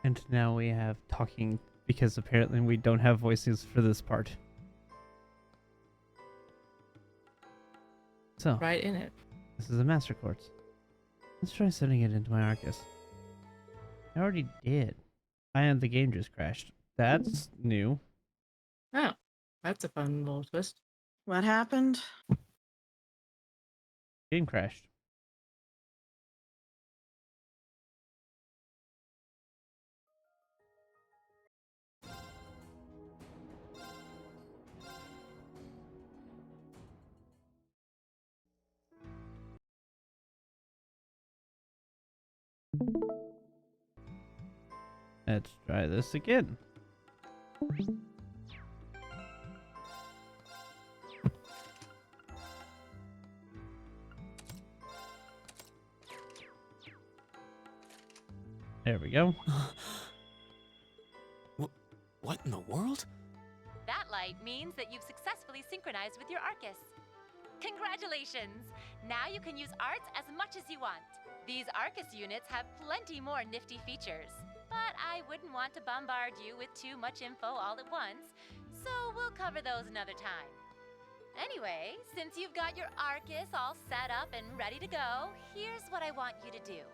And now we have talking because apparently we don't have voices for this part. So, Right in it. this is a Master Quartz. Let's try sending it into my Arcus. I already did. And the game just crashed. That's new. Oh, that's a fun little twist. What happened? Game crashed. Let's try this again. There we go. What in the world? That light means that you've successfully synchronized with your Arcus. Congratulations! Now you can use arts as much as you want. These Arcus units have plenty more nifty features, but I wouldn't want to bombard you with too much info all at once, so we'll cover those another time. Anyway, since you've got your Arcus all set up and ready to go, here's what I want you to do.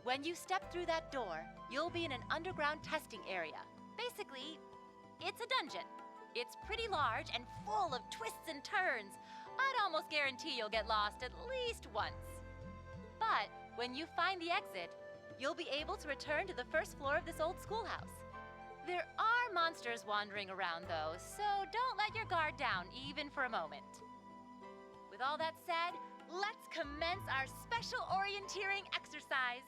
When you step through that door, you'll be in an underground testing area. Basically, it's a dungeon. It's pretty large and full of twists and turns. I'd almost guarantee you'll get lost at least once. But when you find the exit, you'll be able to return to the first floor of this old schoolhouse. There are monsters wandering around, though, so don't let your guard down even for a moment. With all that said, let's commence our special orienteering exercise.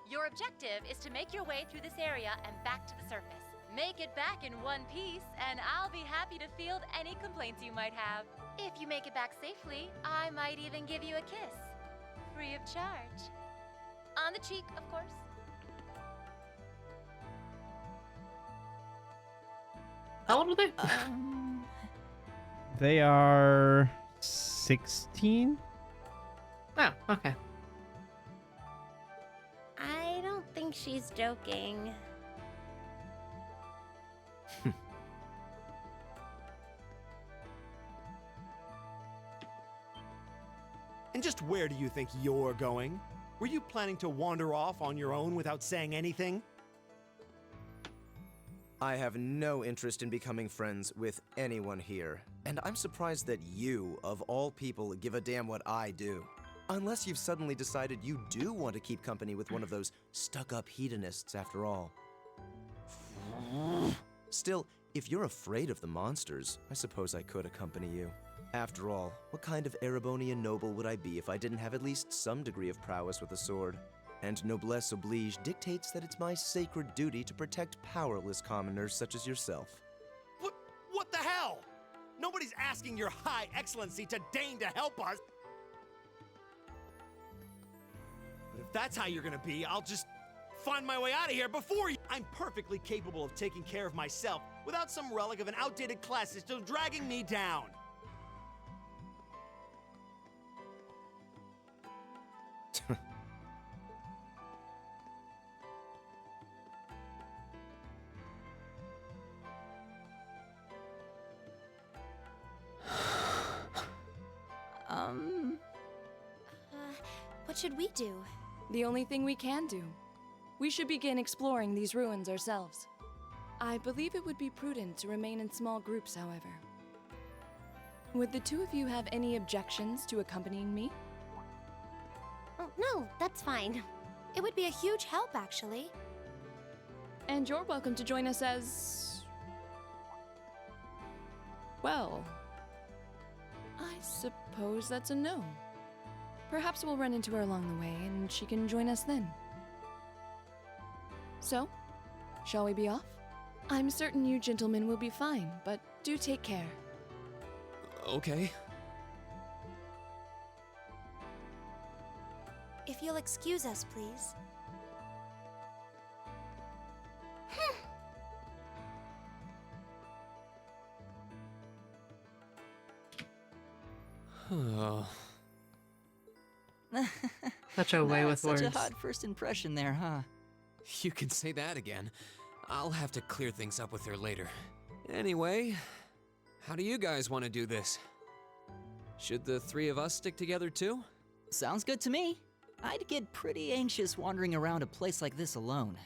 Your objective is to make your way through this area and back to the surface. Make it back in one piece, and I'll be happy to field any complaints you might have. If you make it back safely, I might even give you a kiss. Free of charge. On the cheek, of course. How old are they? They are 16? Oh, okay. I don't think she's joking. And just where do you think you're going? Were you planning to wander off on your own without saying anything? I have no interest in becoming friends with anyone here, and I'm surprised that you, of all people, give a damn what I do. Unless you've suddenly decided you do want to keep company with one of those stuck-up hedonists after all. Still, if you're afraid of the monsters, I suppose I could accompany you. After all, what kind of Erebonian noble would I be if I didn't have at least some degree of prowess with a sword? And noblesse oblige dictates that it's my sacred duty to protect powerless commoners such as yourself. What the hell? Nobody's asking your high excellency to deign to help us. But if that's how you're gonna be, I'll just find my way out of here before you. I'm perfectly capable of taking care of myself without some relic of an outdated class system dragging me down. What should we do? The only thing we can do. We should begin exploring these ruins ourselves. I believe it would be prudent to remain in small groups, however. Would the two of you have any objections to accompanying me? Oh, no, that's fine. It would be a huge help, actually. And you're welcome to join us as... well... I suppose that's a no. Perhaps we'll run into her along the way, and she can join us then. So, shall we be off? I'm certain you gentlemen will be fine, but do take care. Okay. If you'll excuse us, please. Such a way with Such words. a hot first impression there, huh? You can say that again. I'll have to clear things up with her later. Anyway, how do you guys want to do this? Should the three of us stick together too? Sounds good to me. I'd get pretty anxious wandering around a place like this alone.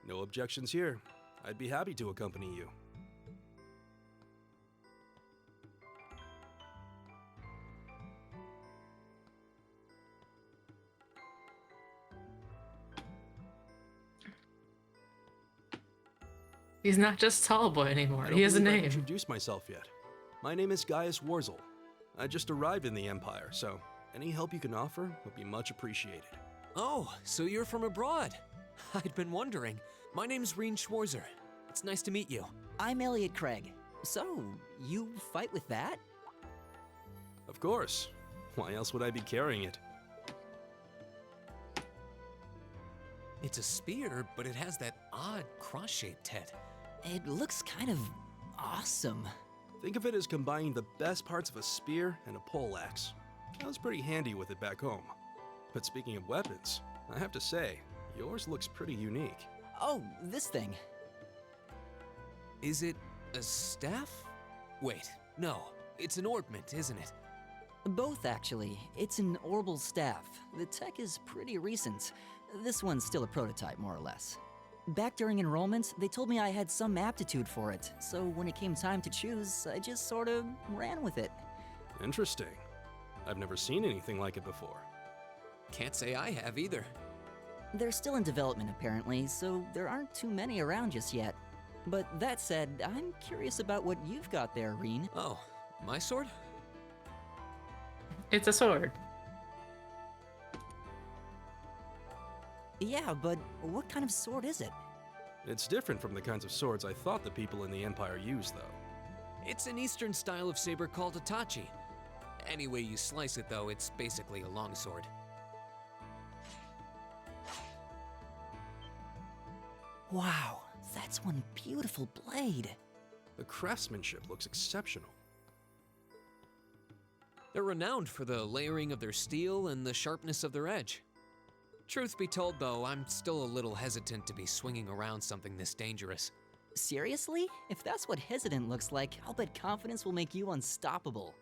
No objections here. I'd be happy to accompany you. He's not just tall boy anymore. I don't He has a believe I've name. introduced myself yet. My name is Gaius Warzel. I just arrived in the Empire, so any help you can offer would be much appreciated. Oh, so you're from abroad. I'd been wondering. My name's Reen Schwarzer. It's nice to meet you. I'm Elliot Craig. So, you fight with that? Of course. Why else would I be carrying it? It's a spear, but it has that odd cross-shaped head. It looks kind of awesome. Think of it as combining the best parts of a spear and a poleaxe. I was pretty handy with it back home. But speaking of weapons, I have to say, yours looks pretty unique. Oh, this thing. Is it a staff? Wait, no. It's an ornament, isn't it? Both, actually. It's an orbital staff. The tech is pretty recent. This one's still a prototype, more or less. Back during enrollment, they told me I had some aptitude for it, so when it came time to choose, I just sort of ran with it. Interesting. I've never seen anything like it before. Can't say I have either. They're still in development, apparently, so there aren't too many around just yet. But that said, I'm curious about what you've got there, Reen. Oh, my sword? It's a sword. Yeah, but what kind of sword is it? It's different from the kinds of swords I thought the people in the Empire used, though. It's an eastern style of saber called a tachi. Any way you slice it, though, it's basically a longsword. Wow, that's one beautiful blade. The craftsmanship looks exceptional. They're renowned for the layering of their steel and the sharpness of their edge. Truth be told, though, I'm still a little hesitant to be swinging around something this dangerous. Seriously? If that's what hesitant looks like, I'll bet confidence will make you unstoppable.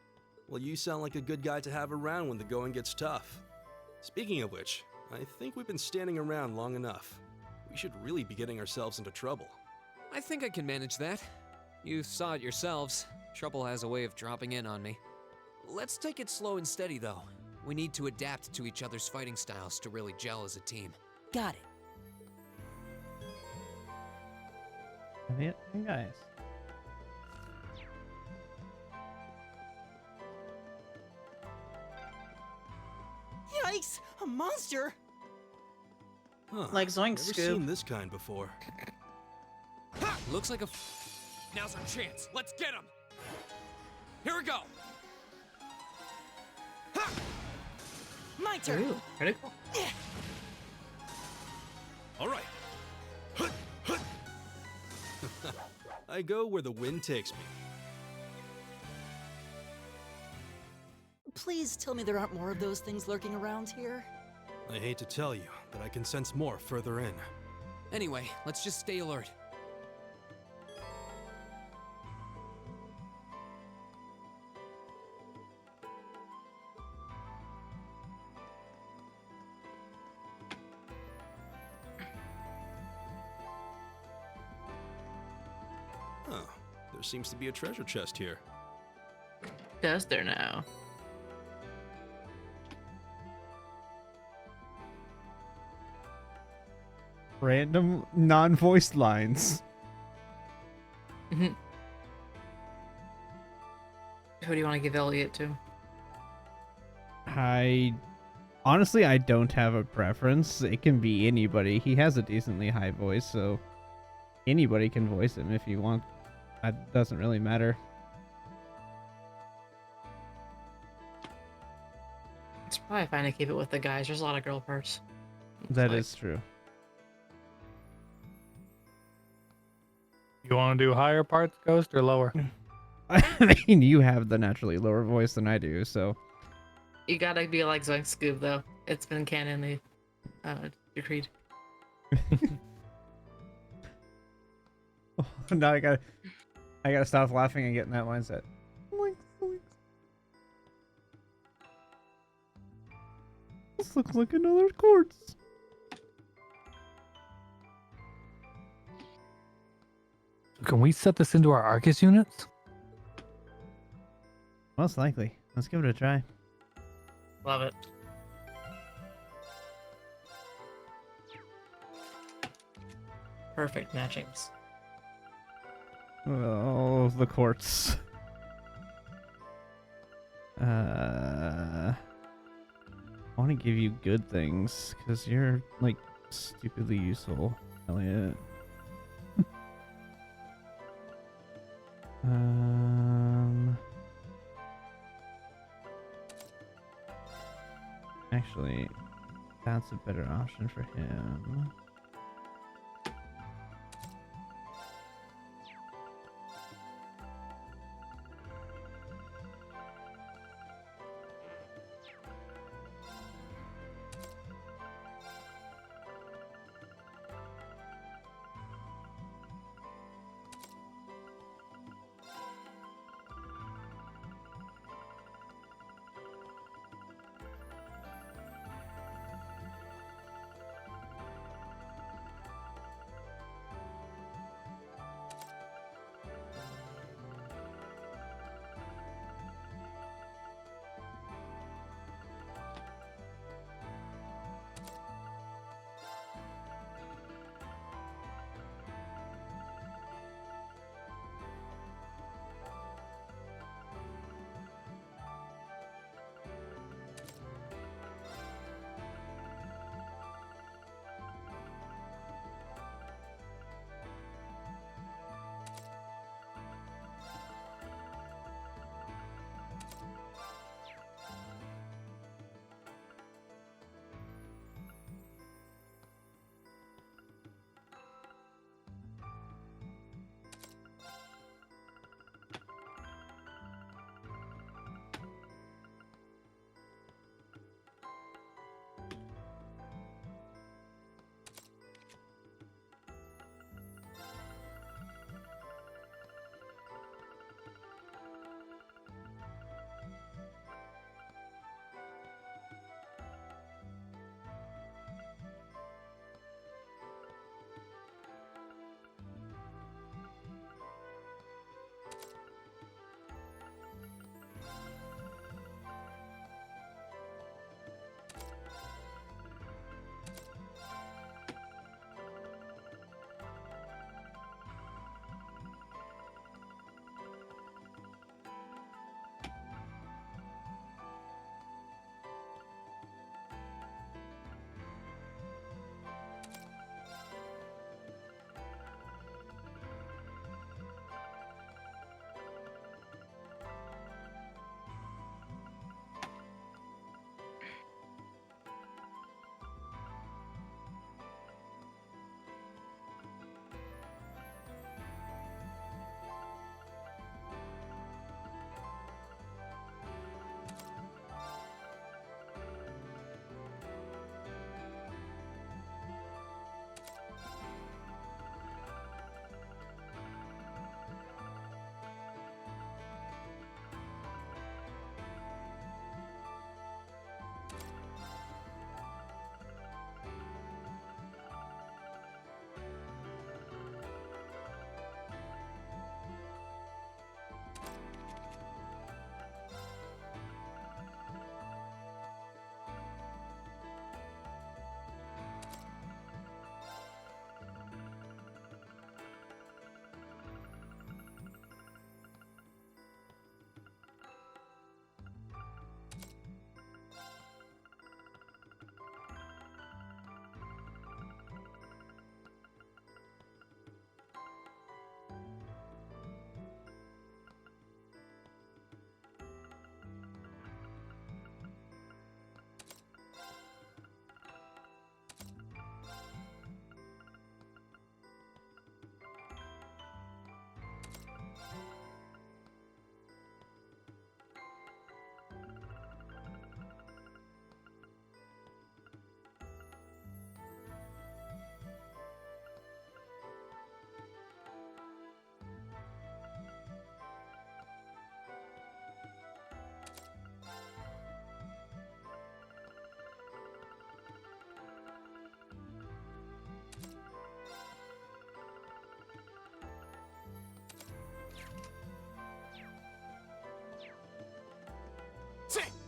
Well, you sound like a good guy to have around when the going gets tough. Speaking of which, I think we've been standing around long enough. We should really be getting ourselves into trouble. I think I can manage that. You saw it yourselves. Trouble has a way of dropping in on me. Let's take it slow and steady, though. We need to adapt to each other's fighting styles to really gel as a team. Got it. Elliot and Gaius. Yikes! A monster! Huh. Like Zoink Never Scoop. seen this kind before. Looks like a Now's our chance. Let's get him! Here we go! My turn! Ooh, pretty cool. All right. I go where the wind takes me. Please tell me there aren't more of those things lurking around here. I hate to tell you, but I can sense more further in. Anyway, let's just stay alert. Huh. There seems to be a treasure chest here. Does there now? Random non-voiced lines. Who do you want to give Elliot to? Honestly, I don't have a preference. It can be anybody. He has a decently high voice, so anybody can voice him if you want. That doesn't really matter. It's probably fine to keep it with the guys. There's a lot of girl parts. That is true. You want to do higher parts, Ghost, or lower? I mean, you have the naturally lower voice than I do, so. You gotta be like Zoink Scoop though. It's been canonly decreed. Now I gotta stop laughing and get in that mindset. Zoinks, zoinks. This looks like another quartz. Can we set this into our Arcus units? Most likely. Let's give it a try. Love it. Perfect matchings. Oh, the quartz. I want to give you good things because you're like stupidly useful, Elliot. Actually, that's a better option for him.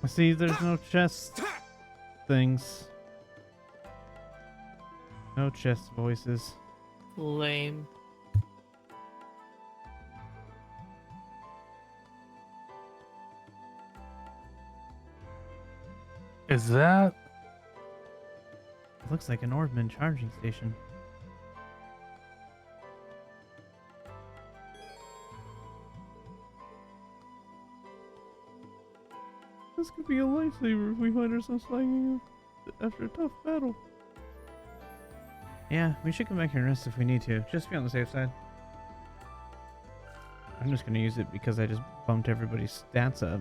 See, there's no chest things. No chest voices. Lame. Is that? It looks like an Orbman charging station. This could be a lifesaver if we find ourselves flying after a tough battle. Yeah, we should come back here and rest if we need to, just to be on the safe side. I'm just gonna use it because I just bumped everybody's stats up.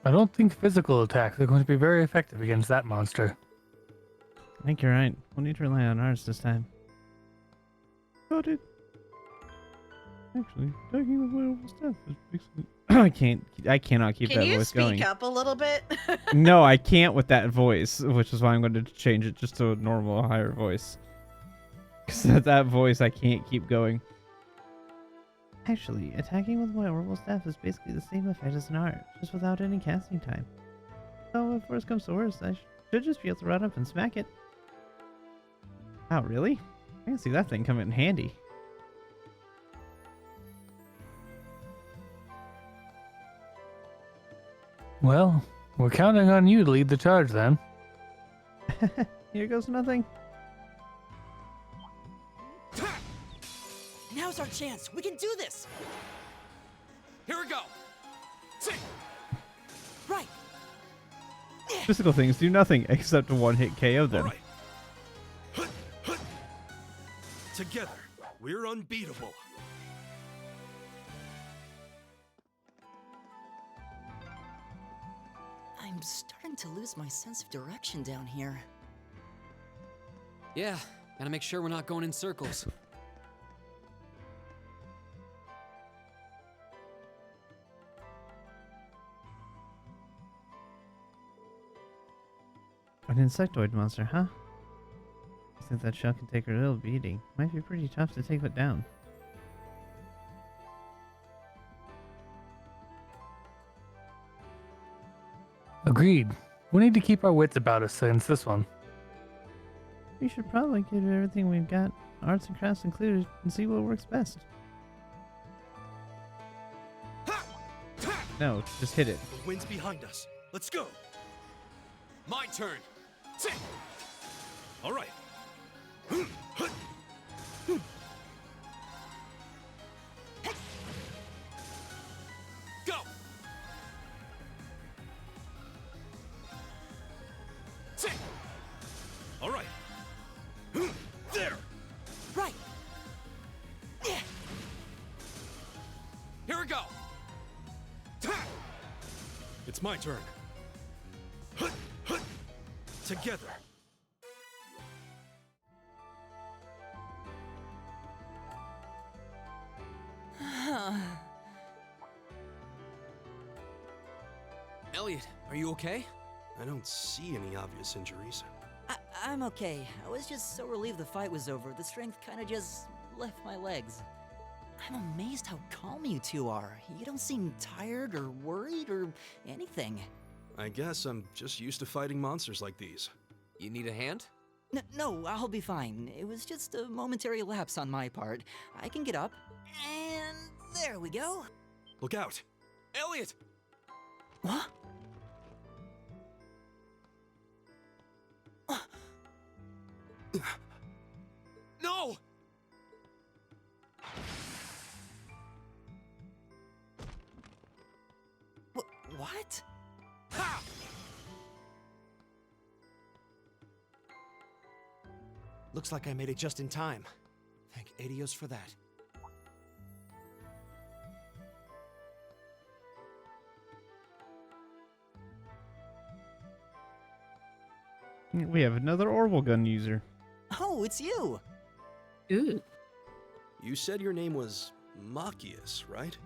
I don't think physical attacks are going to be very effective against that monster. I think you're right. We'll need to rely on ours this time. Got it. Actually, talking with my old stuff is basically... I cannot keep that voice going. Can you speak up a little bit? No, I can't with that voice, which is why I'm going to change it just to a normal, higher voice. Because at that voice, I can't keep going. Actually, attacking with my orbital staff is basically the same effect as an art, just without any casting time. So if worst comes to worst, I should just be able to run up and smack it. Oh, really? I can see that thing coming in handy. Well, we're counting on you to lead the charge then. Here goes nothing. Now's our chance. We can do this. Here we go. Right. Physical things do nothing except a one-hit KO them. All right. Together, we're unbeatable. I'm starting to lose my sense of direction down here. Yeah, gotta make sure we're not going in circles. An insectoid monster, huh? I think that shell can take a real beating. Might be pretty tough to take it down. Agreed. We need to keep our wits about us since this one. We should probably give it everything we've got, arts and crafts included, and see what works best. No, just hit it. The wind's behind us. Let's go. My turn. All right. Go. All right. There. Right. Here we go. It's my turn. Together. Elliot, are you okay? I don't see any obvious injuries. I'm okay. I was just so relieved the fight was over. The strength kind of just left my legs. I'm amazed how calm you two are. You don't seem tired or worried or anything. I guess I'm just used to fighting monsters like these. You need a hand? No, I'll be fine. It was just a momentary lapse on my part. I can get up. And there we go. Look out. Elliot! What? No! What? Ha! Looks like I made it just in time. Thank Adios for that. We have another orbital gun user. Oh, it's you! Ooh. You said your name was Machias, right?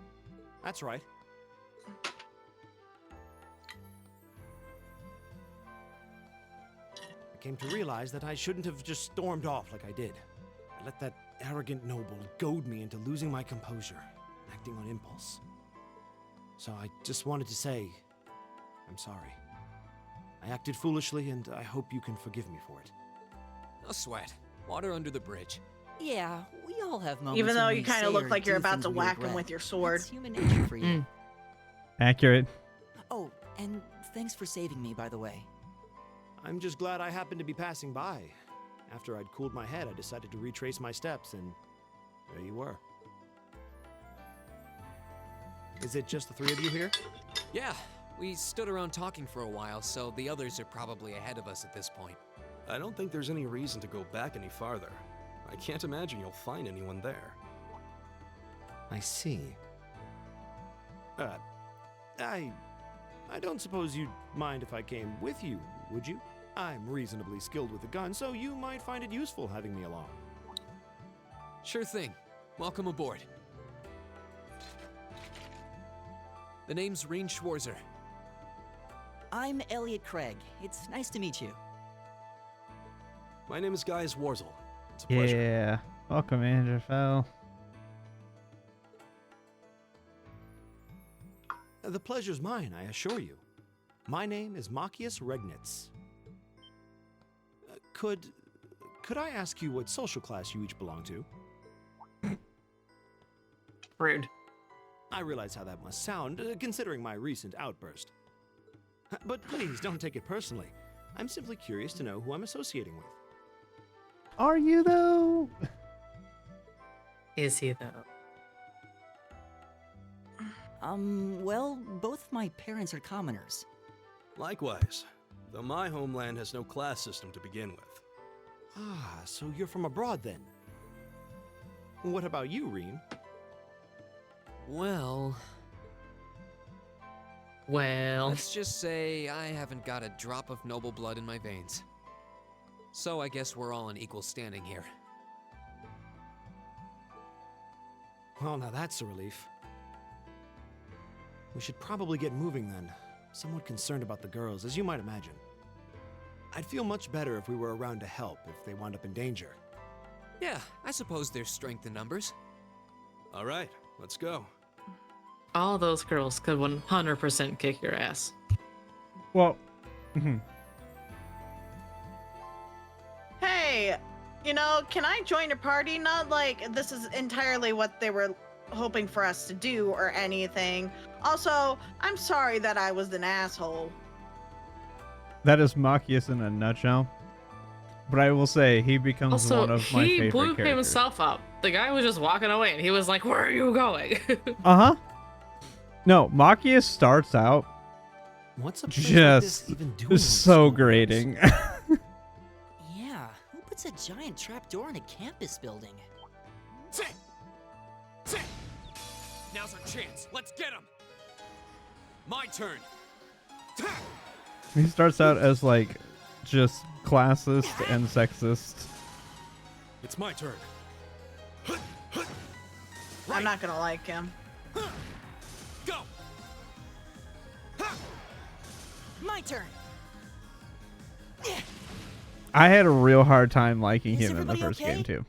That's right. I came to realize that I shouldn't have just stormed off like I did. I let that arrogant noble goad me into losing my composure, acting on impulse. So I just wanted to say, I'm sorry. I acted foolishly, and I hope you can forgive me for it. No sweat. Water under the bridge. Yeah, we all have moments. Even though when you we kind say of look or like you're do about things to we whack him regret. with your sword. It's human nature for you. Accurate. Oh, and thanks for saving me, by the way. I'm just glad I happened to be passing by. After I'd cooled my head, I decided to retrace my steps, and there you were. Is it just the three of you here? Yeah, we stood around talking for a while, so the others are probably ahead of us at this point. I don't think there's any reason to go back any farther. I can't imagine you'll find anyone there. I see. I don't suppose you'd mind if I came with you, would you? I'm reasonably skilled with a gun, so you might find it useful having me along. Sure thing. Welcome aboard. The name's Reen Schwarzer. I'm Elliot Craig. It's nice to meet you. My name is Gaius Warzel. It's a pleasure. Yeah. Welcome, Andrew Fell. The pleasure's mine, I assure you. My name is Machias Regnitz. Could I ask you what social class you each belong to? Rude. I realize how that must sound, considering my recent outburst. But please, don't take it personally. I'm simply curious to know who I'm associating with. Are you, though? Is he, though? Well, both my parents are commoners. Likewise, though my homeland has no class system to begin with. Ah, so you're from abroad then? What about you, Reen? Well, let's just say I haven't got a drop of noble blood in my veins. So I guess we're all in equal standing here. Well, now that's a relief. We should probably get moving then. Somewhat concerned about the girls, as you might imagine. I'd feel much better if we were around to help if they wound up in danger. Yeah, I suppose there's strength in numbers. All right, let's go. All those girls could 100% kick your ass. Well, Hey, can I join your party? Not like this is entirely what they were hoping for us to do or anything. Also, I'm sorry that I was an asshole. that is Machias in a nutshell. But I will say, he becomes Also, one of my he favorite blew characters. himself up. The guy was just walking away, and he was like, "Where are you going?" Uh-huh. No, Machias starts out What's a place like this just even doing on so school grating. Yeah, who puts a giant trapdoor in a campus building? Sit! Now's our chance. Let's get him. My turn. He starts out as like just classist and sexist. It's my turn. I'm not gonna like him. Go. My turn! I had a real hard time liking Is him in the everybody first okay? game too.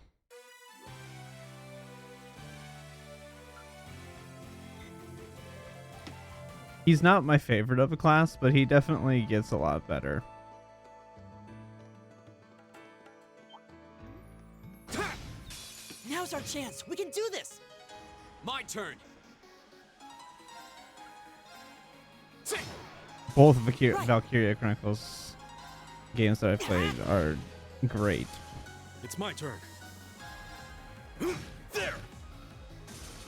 He's not my favorite of the class, but he definitely gets a lot better. Now's our chance! We can do this! My turn. Both Valkyria Chronicles games that I've played are great. It's my turn. There!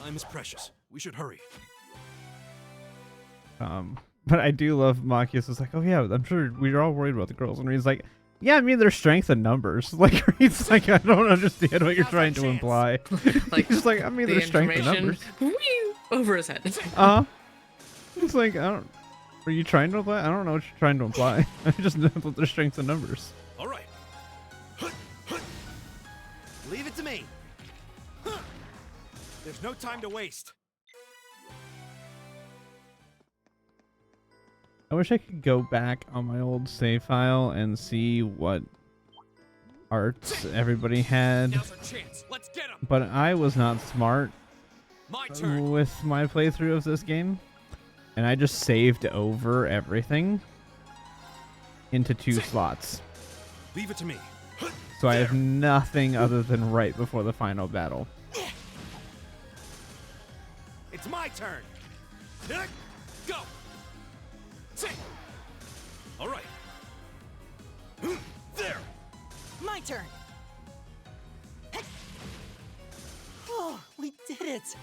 Time is precious. We should hurry. But I do love Machias. It's like, oh yeah, I'm sure we're all worried about the girls, and he's like, yeah, I mean their strength in numbers. Like he's like, I don't understand what you're trying to imply. Like, he's like, I mean the their strength in information numbers. over his head. It's like, I don't. Are you trying to imply? I don't know what you're trying to imply. I just know that their strength in numbers. There's no time to waste. I wish I could go back on my old save file and see what arts everybody had. Now's our chance. Let's get him. But I was not smart My turn. with my playthrough of this game. And I just saved over everything into 2 slots. Leave it to me. So I have nothing other than right before the final battle. It's my turn. Go. All right. There. My turn! Oh, we did it!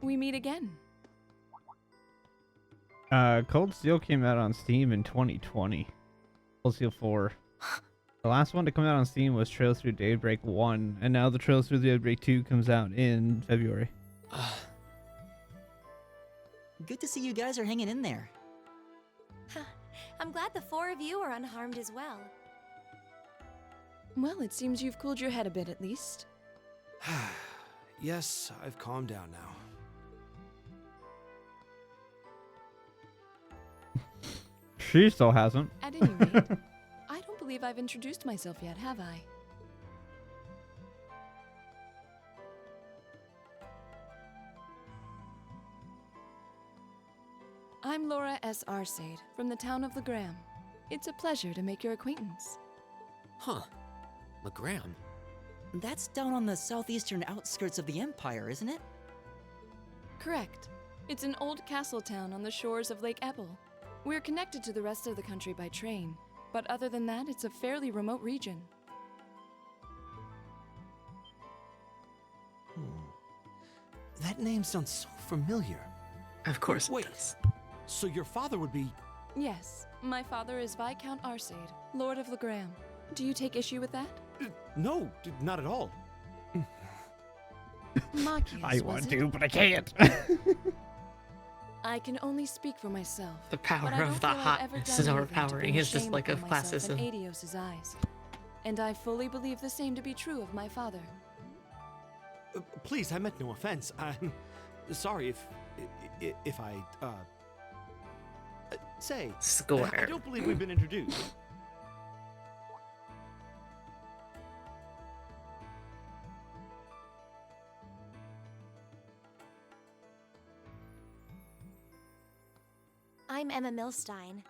We meet again. Cold Steel came out on Steam in 2020. Cold Steel 4. The last one to come out on Steam was Trails Through Daybreak 1, and now the Trails Through Daybreak 2 comes out in February. Good to see you guys are hanging in there. I'm glad the 4 of you are unharmed as well. Well, it seems you've cooled your head a bit at least. Yes, I've calmed down now. She still hasn't. At any rate, I don't believe I've introduced myself yet, have I? I'm Laura S. Arcade from the town of Legram. It's a pleasure to make your acquaintance. Huh. Legram. That's down on the southeastern outskirts of the Empire, isn't it? Correct. It's an old castle town on the shores of Lake Ebble. We're connected to the rest of the country by train, but other than that, it's a fairly remote region. That name sounds so familiar. Of course Wait, it does. so your father would be... Yes, my father is Viscount Arcade, Lord of Legram. Do you take issue with that? No, not at all. Machias, I was want it? to, but I can't. I can only speak for myself. The power but I don't of the feel I've ever hotness done is anything to overpowering. bring His shame dislike upon of myself in classism. Adios's eyes. And I fully believe the same to be true of my father. Please, I meant no offense. I'm sorry if I say. Score. I don't believe we've been introduced. I'm Emma Milstein.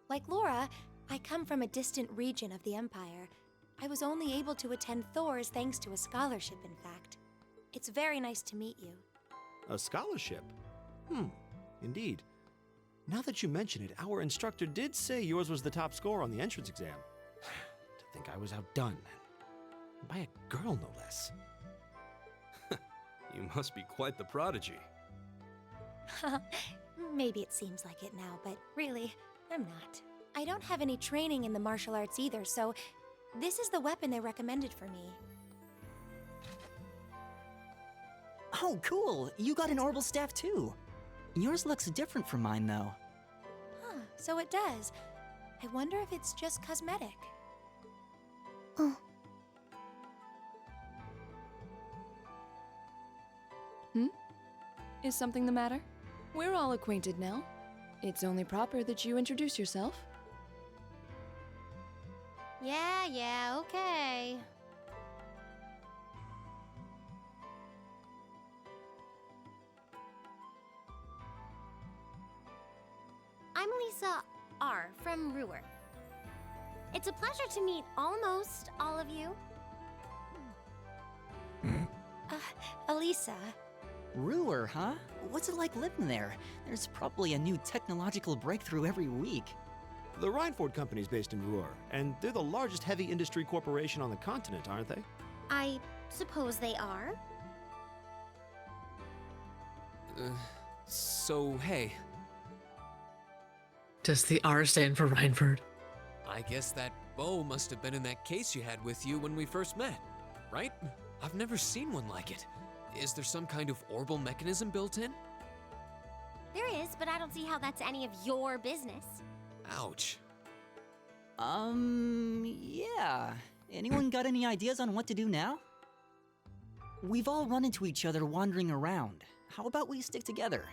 Like Laura, I come from a distant region of the Empire. I was only able to attend Thor's thanks to a scholarship, in fact. It's very nice to meet you. A scholarship? Indeed. Now that you mention it, our instructor did say yours was the top score on the entrance exam. To think I was outdone. By a girl, no less. You must be quite the prodigy. Maybe it seems like it now, but really, I'm not. I don't have any training in the martial arts either, so this is the weapon they recommended for me. Oh, cool! You got an orbital staff too. Yours looks different from mine, though. Huh, so it does. I wonder if it's just cosmetic. Oh. Is something the matter? We're all acquainted now. It's only proper that you introduce yourself. Yeah, okay. I'm Lisa R. from Ruhr. It's a pleasure to meet almost all of you. Elisa. Ruhr, huh? What's it like living there? There's probably a new technological breakthrough every week. The Reinford Company's based in Ruhr, and they're the largest heavy industry corporation on the continent, aren't they? I suppose they are. So, hey, Does the R stand for Reinford? I guess that bow must have been in that case you had with you when we first met, right? I've never seen one like it. Is there some kind of orbital mechanism built in? There is, but I don't see how that's any of your business. Ouch. Yeah. Anyone got any ideas on what to do now? We've all run into each other wandering around. How about we stick together?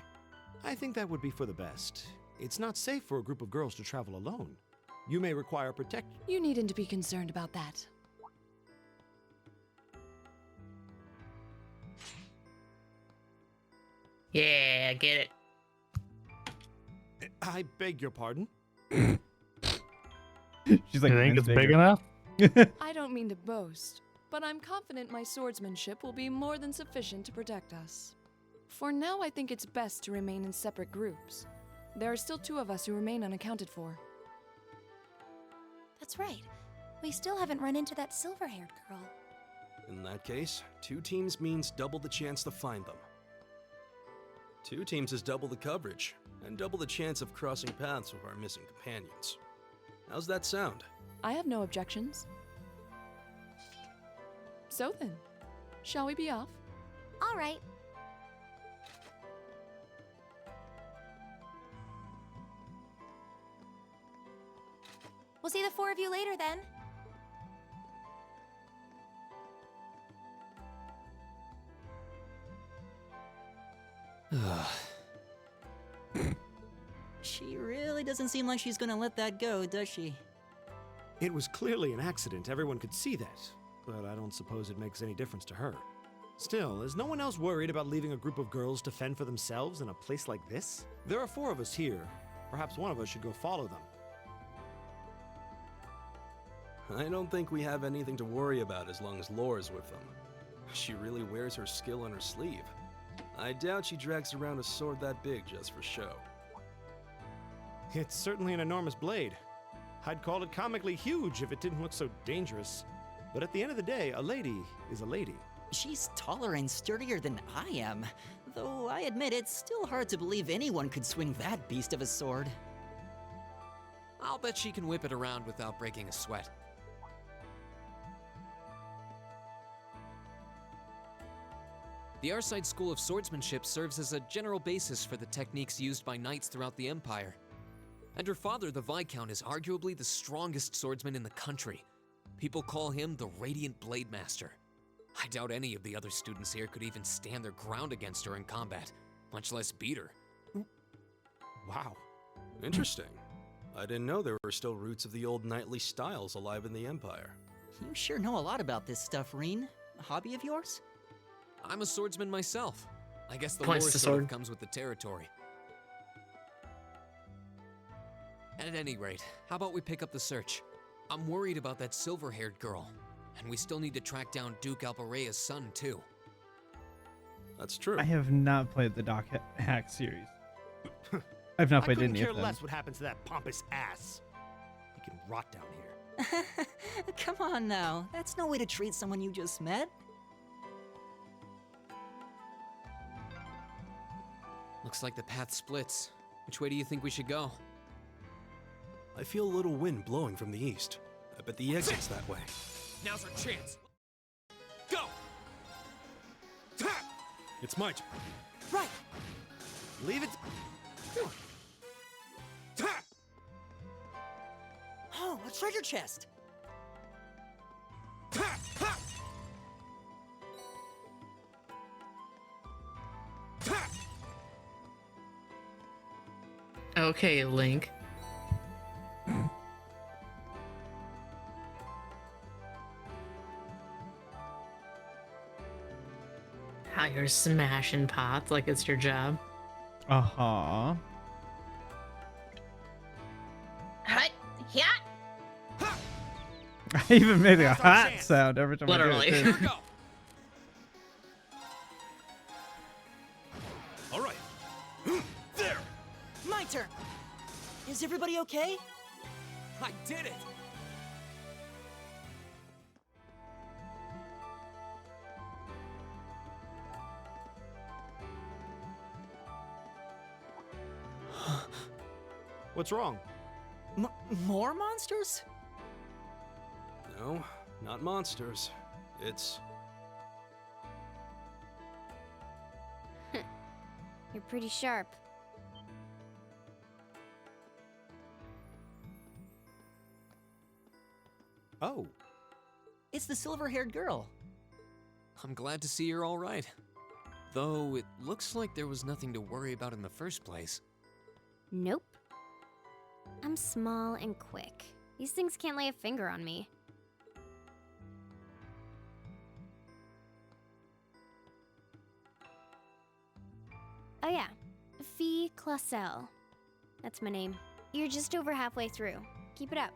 I think that would be for the best. It's not safe for a group of girls to travel alone. You may require protection. You needn't be concerned about that. Yeah, get it. I beg your pardon? She's like, You think "Mine's it's big bigger." enough? I don't mean to boast, but I'm confident my swordsmanship will be more than sufficient to protect us. For now, I think it's best to remain in separate groups. There are still 2 of us who remain unaccounted for. That's right. We still haven't run into that silver-haired girl. In that case, 2 teams means double the chance to find them. 2 teams is double the coverage, and double the chance of crossing paths with our missing companions. How's that sound? I have no objections. So then, shall we be off? All right. We'll see the 4 of you later then. She really doesn't seem like she's gonna let that go, does she? It was clearly an accident, everyone could see that. But I don't suppose it makes any difference to her. Still, is no one else worried about leaving a group of girls to fend for themselves in a place like this? There are 4 of us here. Perhaps one of us should go follow them. I don't think we have anything to worry about as long as Laura's with them. She really wears her skill on her sleeve. I doubt she drags around a sword that big just for show. It's certainly an enormous blade. I'd call it comically huge if it didn't look so dangerous. But at the end of the day, a lady is a lady. She's taller and sturdier than I am, though I admit it's still hard to believe anyone could swing that beast of a sword. I'll bet she can whip it around without breaking a sweat. The Arside School of Swordsmanship serves as a general basis for the techniques used by knights throughout the Empire. And her father, the Viscount, is arguably the strongest swordsman in the country. People call him the Radiant Blade Master. I doubt any of the other students here could even stand their ground against her in combat, much less beat her. Wow. Interesting. I didn't know there were still roots of the old knightly styles alive in the Empire. You sure know a lot about this stuff, Reen. A hobby of yours? I'm a swordsman myself. I guess the Points lore to sort of sword. comes with the territory. At any rate, how about we pick up the search? I'm worried about that silver-haired girl, and we still need to track down Duke Alparea's son, too. That's true. I have not played the Doc Hack series. I've not played I couldn't any care of them. less what happens to that pompous ass. He can rot down here. Come on now, that's no way to treat someone you just met. Looks like the path splits. Which way do you think we should go? I feel a little wind blowing from the east. I bet the exit's that way. Now's our chance. Go! It's my turn. Right! Leave it. Oh, a treasure chest! Okay, Link. How you're smashing pots like it's your job. Uh-huh. Hut, yeah. I even made a That's our hot chance. sound every time Literally. I did it, Here too. we go! All right. There. My turn! Is everybody okay? I did it! What's wrong? More monsters? No, not monsters. It's... You're pretty sharp. Oh, It's the silver-haired girl. I'm glad to see you're all right. Though it looks like there was nothing to worry about in the first place. Nope. I'm small and quick. These things can't lay a finger on me. Oh yeah, Fee Clausel. That's my name. You're just over halfway through. Keep it up.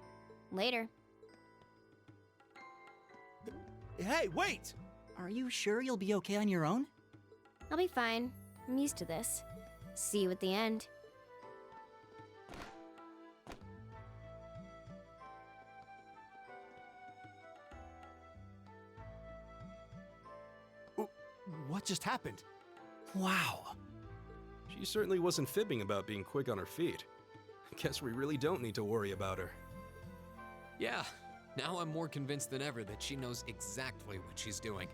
Later. hey, wait! Are you sure you'll be okay on your own? I'll be fine. I'm used to this. See you at the end. What just happened? Wow. She certainly wasn't fibbing about being quick on her feet. Guess we really don't need to worry about her. Yeah, now I'm more convinced than ever that she knows exactly what she's doing.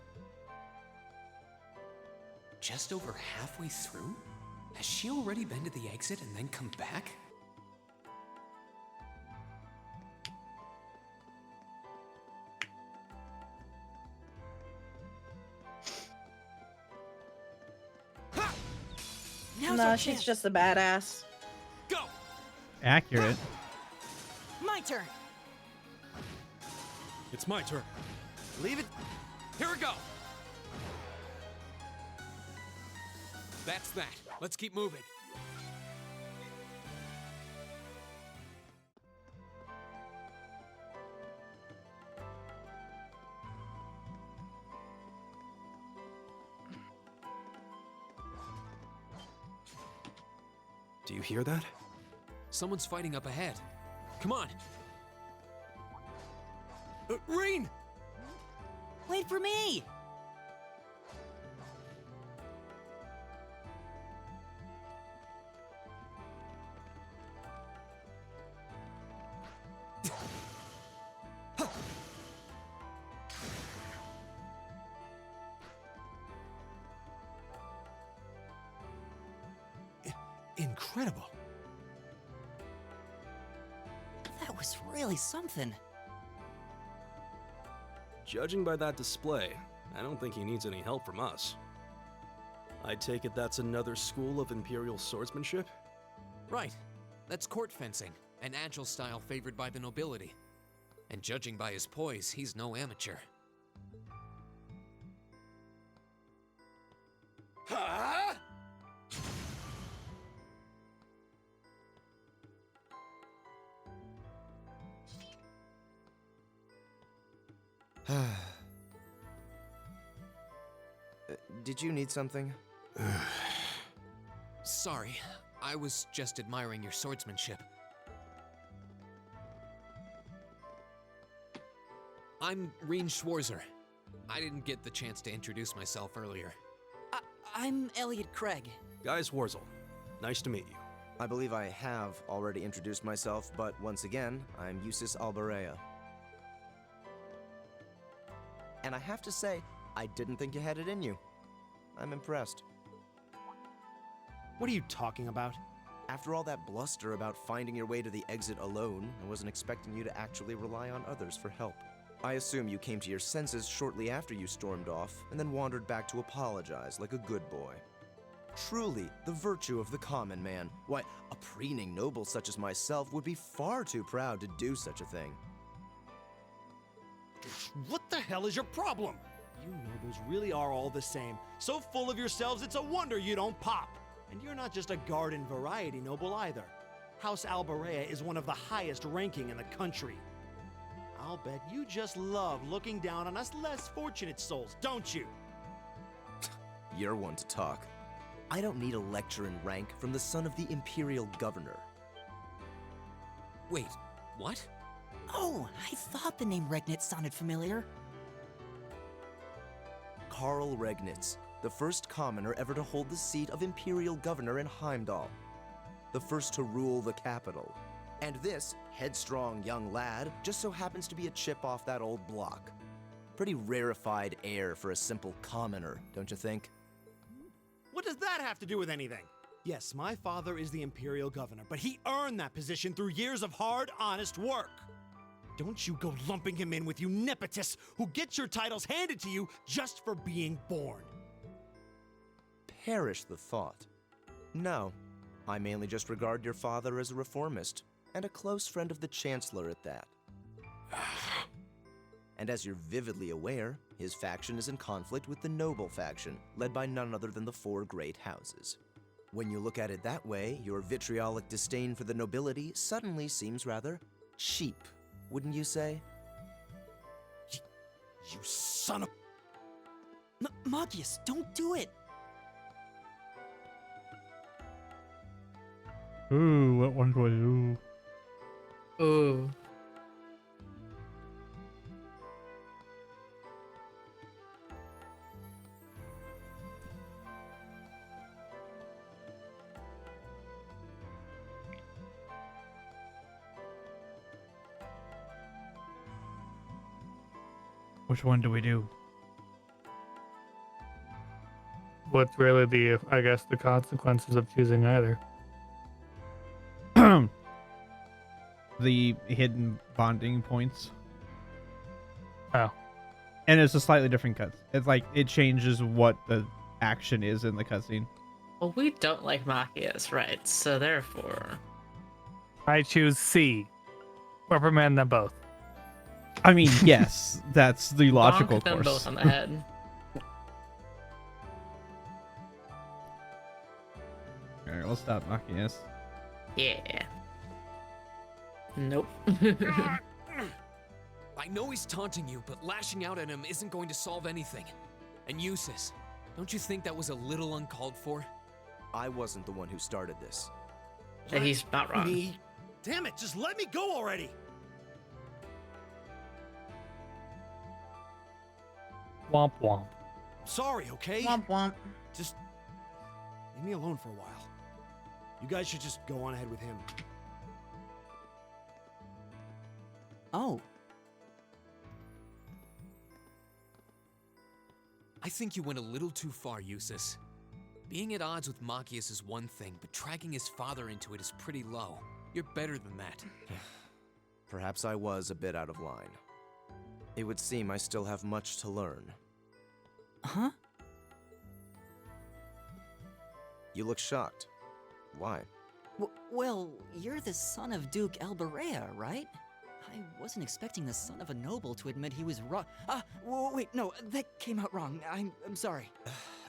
Just over halfway through? Has she already been to the exit and then come back? No, she's just a badass. Go! Accurate. My turn. It's my turn. Leave it. Here we go. That's that. Let's keep moving. Do you hear that? Someone's fighting up ahead. Come on. Rain! Wait for me! Incredible. That was really something. Judging by that display, I don't think he needs any help from us. I take it that's another school of Imperial swordsmanship? Right. That's court fencing, an agile style favored by the nobility. And judging by his poise, he's no amateur. Huh? Did you need something? Sorry, I was just admiring your swordsmanship. I'm Reen Schwarzer. I didn't get the chance to introduce myself earlier. I'm Elliot Craig. Guys, Warzel. Nice to meet you. I believe I have already introduced myself, but once again, I'm Eusis Alberea. And I have to say, I didn't think you had it in you. I'm impressed. What are you talking about? After all that bluster about finding your way to the exit alone, I wasn't expecting you to actually rely on others for help. I assume you came to your senses shortly after you stormed off, and then wandered back to apologize like a good boy. Truly, the virtue of the common man. Why, a preening noble such as myself would be far too proud to do such a thing. What the hell is your problem? You nobles really are all the same. So full of yourselves, it's a wonder you don't pop. And you're not just a garden variety noble either. House Alberea is one of the highest ranking in the country. I'll bet you just love looking down on us less fortunate souls, don't you? You're one to talk. I don't need a lecture in rank from the son of the Imperial Governor. Wait, what? Oh, I thought the name Regnitz sounded familiar. Karl Regnitz, the first commoner ever to hold the seat of Imperial Governor in Heimdall. The first to rule the capital. And this headstrong young lad just so happens to be a chip off that old block. Pretty rarefied air for a simple commoner, don't you think? What does that have to do with anything? Yes, my father is the Imperial Governor, but he earned that position through years of hard, honest work. Don't you go lumping him in with you nepotists who get your titles handed to you just for being born. Perish the thought. No, I mainly just regard your father as a reformist, and a close friend of the Chancellor at that. And as you're vividly aware, his faction is in conflict with the noble faction, led by none other than the four great houses. When you look at it that way, your vitriolic disdain for the nobility suddenly seems rather cheap, wouldn't you say? You son of... Magius, don't do it! Ooh, what one do I do? Ooh. Which one do we do? What's really the, I guess, the consequences of choosing either? The hidden bonding points. Oh. And it's a slightly different cut. It's like it changes what the action is in the cutscene. Well, we don't like Machias, right? So therefore... I choose C. Reprimand them both. I mean, yes, that's the logical Bonk them course. both on the head. Alright, we'll stop knocking this. Yeah. Nope. I know he's taunting you, but lashing out at him isn't going to solve anything. And Eustace, don't you think that was a little uncalled for? I wasn't the one who started this. Yeah, he's not wrong. Me? Damn it, just let me go already! Womp womp. Sorry, okay? Womp womp. Just leave me alone for a while. You guys should just go on ahead with him. Oh, I think you went a little too far, Eustace. Being at odds with Machias is one thing, but dragging his father into it is pretty low. You're better than that. Perhaps I was a bit out of line. It would seem I still have much to learn. huh? You look shocked. Why? Well, you're the son of Duke Alberea, right? I wasn't expecting the son of a noble to admit he was wrong. Wait, no, that came out wrong. I'm sorry.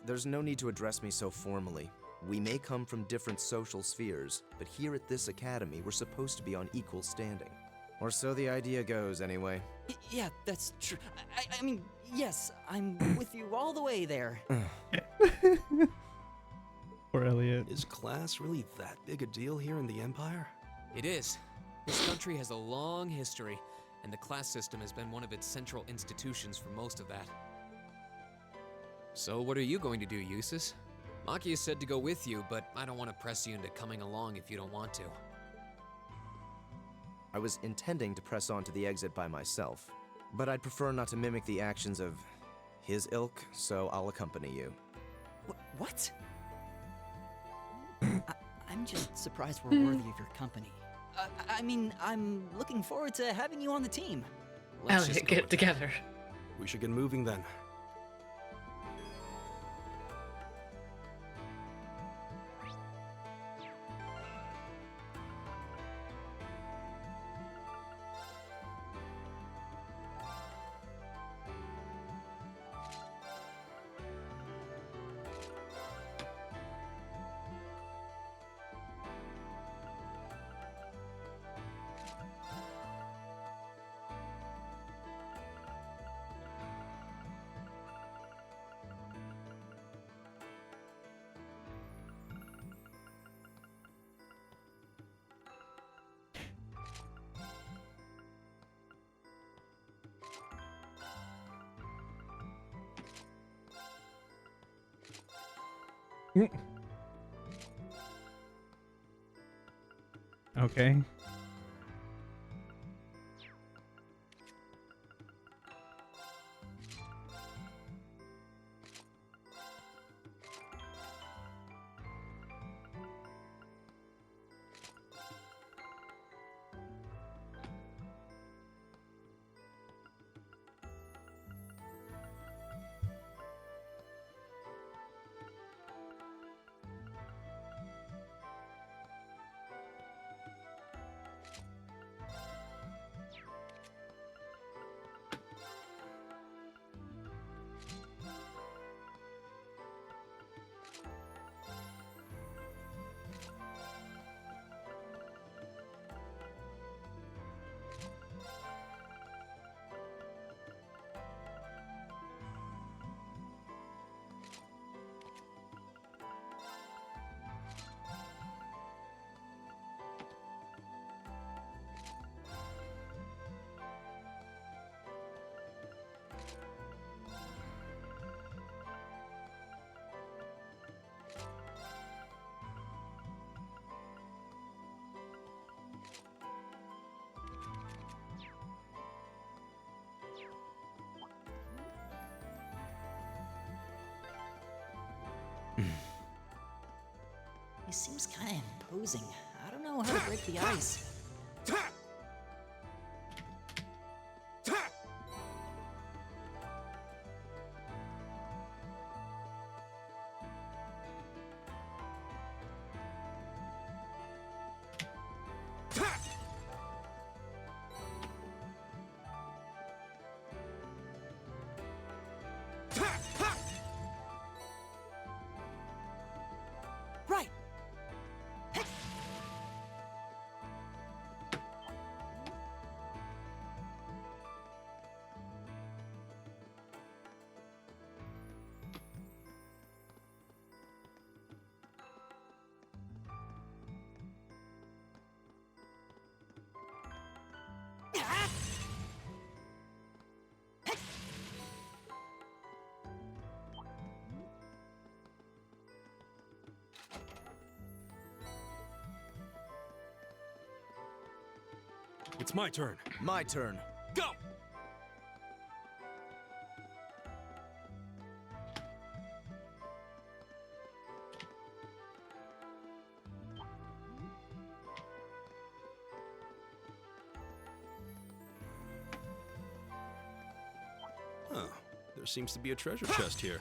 There's no need to address me so formally. We may come from different social spheres, but here at this academy, we're supposed to be on equal standing. Or so the idea goes, anyway. Yeah, that's true. I mean, yes, I'm with you all the way there. Poor Elliot. Is class really that big a deal here in the Empire? It is. This country has a long history, and the class system has been one of its central institutions for most of that. So what are you going to do, Eustace? Machias said to go with you, but I don't want to press you into coming along if you don't want to. I was intending to press on to the exit by myself, but I'd prefer not to mimic the actions of his ilk, so I'll accompany you. What? I'm just surprised we're worthy of your company. I mean, I'm looking forward to having you on the team. Let's Elliot, just go get with together. We should get moving then. Okay. He seems kinda imposing. I don't know how to break the ice. Right! It's my turn. My turn. Go! Huh. There seems to be a treasure chest here.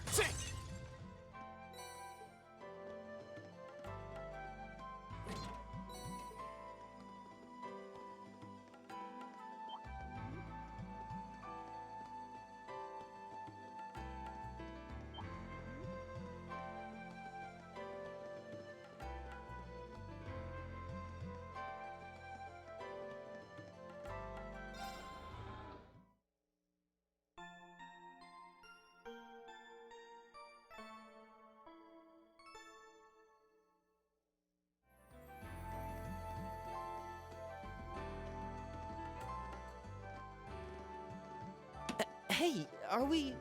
Hey, are we...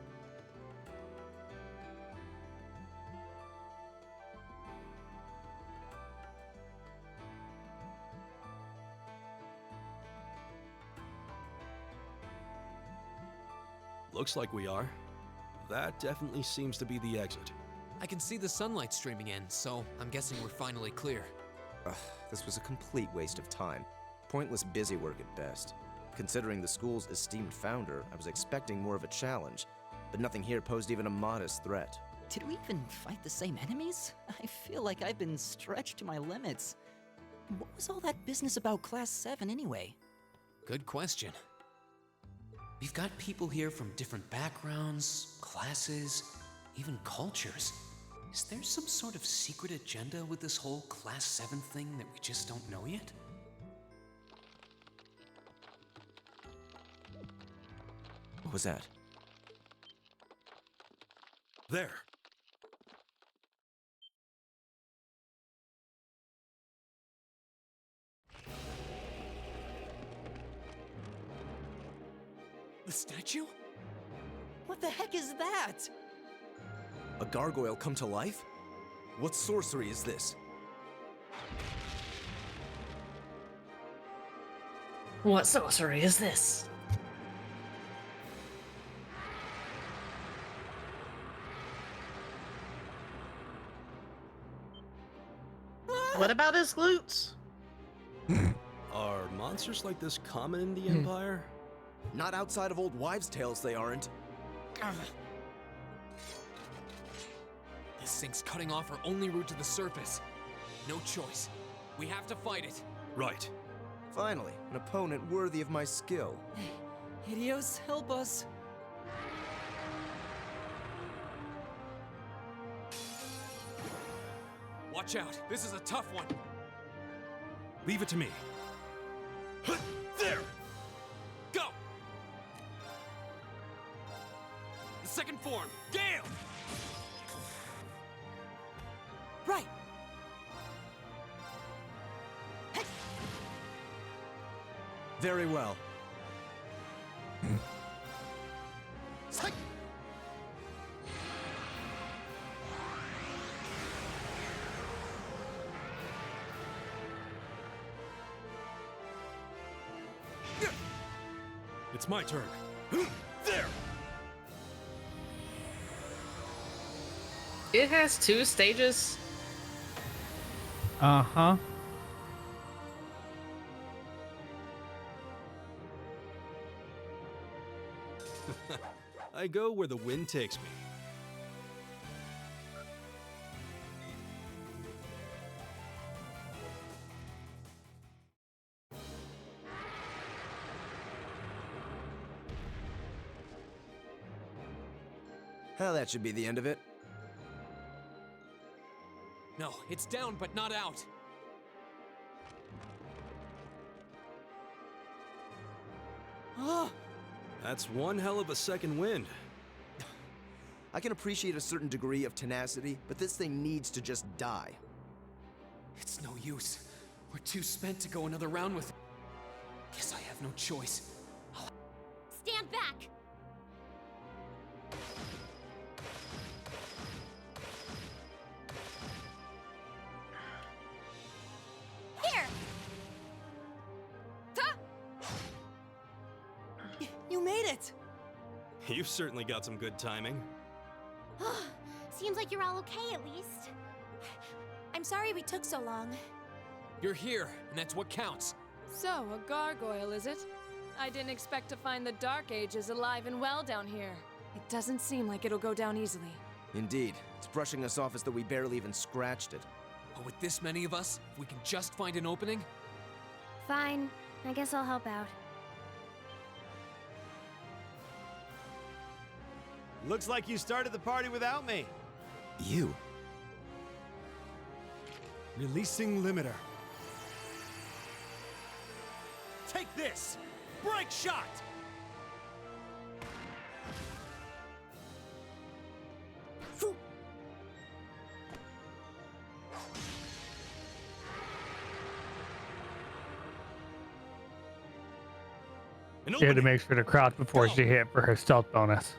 Looks like we are. That definitely seems to be the exit. I can see the sunlight streaming in, so I'm guessing we're finally clear. Ugh, this was a complete waste of time. Pointless busy work at best. Considering the school's esteemed founder, I was expecting more of a challenge, but nothing here posed even a modest threat. Did we even fight the same enemies? I feel like I've been stretched to my limits. What was all that business about Class 7 anyway? Good question. We've got people here from different backgrounds, classes, even cultures. Is there some sort of secret agenda with this whole Class 7 thing that we just don't know yet? What was that? There. The statue? What the heck is that? A gargoyle come to life? What sorcery is this? What sorcery is this? What about his glutes? Are monsters like this common in the Empire? Not outside of old wives' tales, they aren't. This thing's cutting off our only route to the surface. No choice. We have to fight it. Right. Finally, an opponent worthy of my skill. Hideos, help us. Watch out. This is a tough one. Leave it to me. There! Go! The second form, Gale! Right! Very well. It's my turn. There! It has 2 stages. Uh-huh. I go where the wind takes me. Well, that should be the end of it. No, it's down but not out. Ah! That's one hell of a second wind. I can appreciate a certain degree of tenacity, but this thing needs to just die. It's no use. We're too spent to go another round with. Guess I have no choice. Stand back! Here! You made it! You've certainly got some good timing. Seems like you're all okay at least. I'm sorry we took so long. You're here, and that's what counts. So, a gargoyle, is it? I didn't expect to find the Dark Ages alive and well down here. It doesn't seem like it'll go down easily. Indeed. It's brushing us off as though we barely even scratched it. But with this many of us, if we can just find an opening. Fine. I guess I'll help out. Looks like you started the party without me. You? Releasing limiter. Take this! Break shot! She had to make sure to crouch before she hit for her stealth bonus.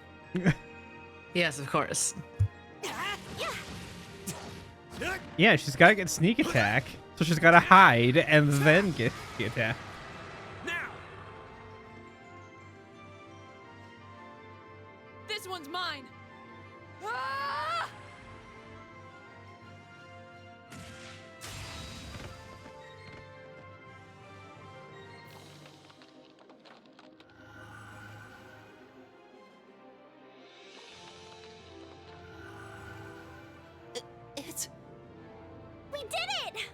Yes, of course. Yeah, she's got to get sneak attack, so she's got to hide and then get the attack. This one's mine! Ah! It's... We did it!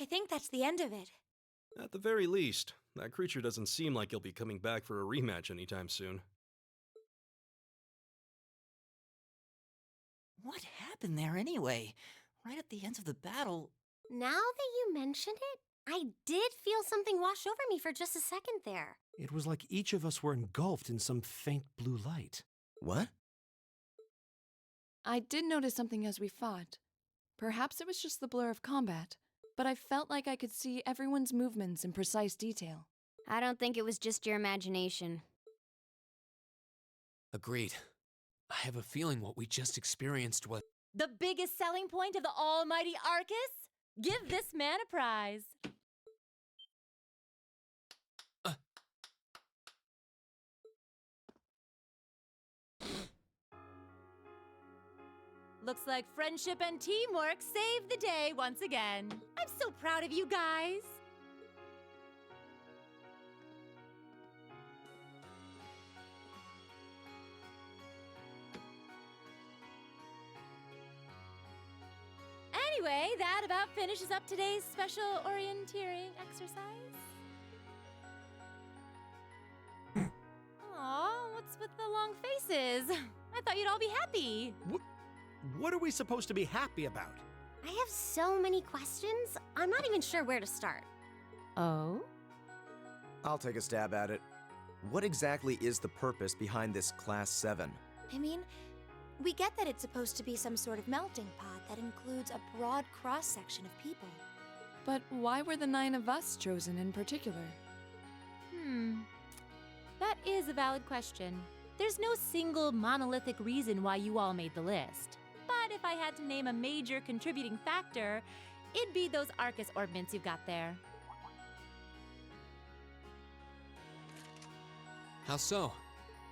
I think that's the end of it. At the very least, that creature doesn't seem like he'll be coming back for a rematch anytime soon. What happened there anyway? Right at the end of the battle... Now that you mention it, I did feel something wash over me for just a second there. It was like each of us were engulfed in some faint blue light. What? I did notice something as we fought. Perhaps it was just the blur of combat, but I felt like I could see everyone's movements in precise detail. I don't think it was just your imagination. Agreed. I have a feeling what we just experienced was. The biggest selling point of the almighty Arcus? Give this man a prize. Looks like friendship and teamwork saved the day once again. I'm so proud of you guys. Anyway, that about finishes up today's special orienteering exercise. Aw, what's with the long faces? I thought you'd all be happy. What are we supposed to be happy about? I have so many questions, I'm not even sure where to start. Oh? I'll take a stab at it. What exactly is the purpose behind this Class 7? I mean, we get that it's supposed to be some sort of melting pot that includes a broad cross-section of people. But why were the 9 of us chosen in particular? That is a valid question. There's no single monolithic reason why you all made the list. But if I had to name a major contributing factor, it'd be those Arcus orbments you've got there. How so?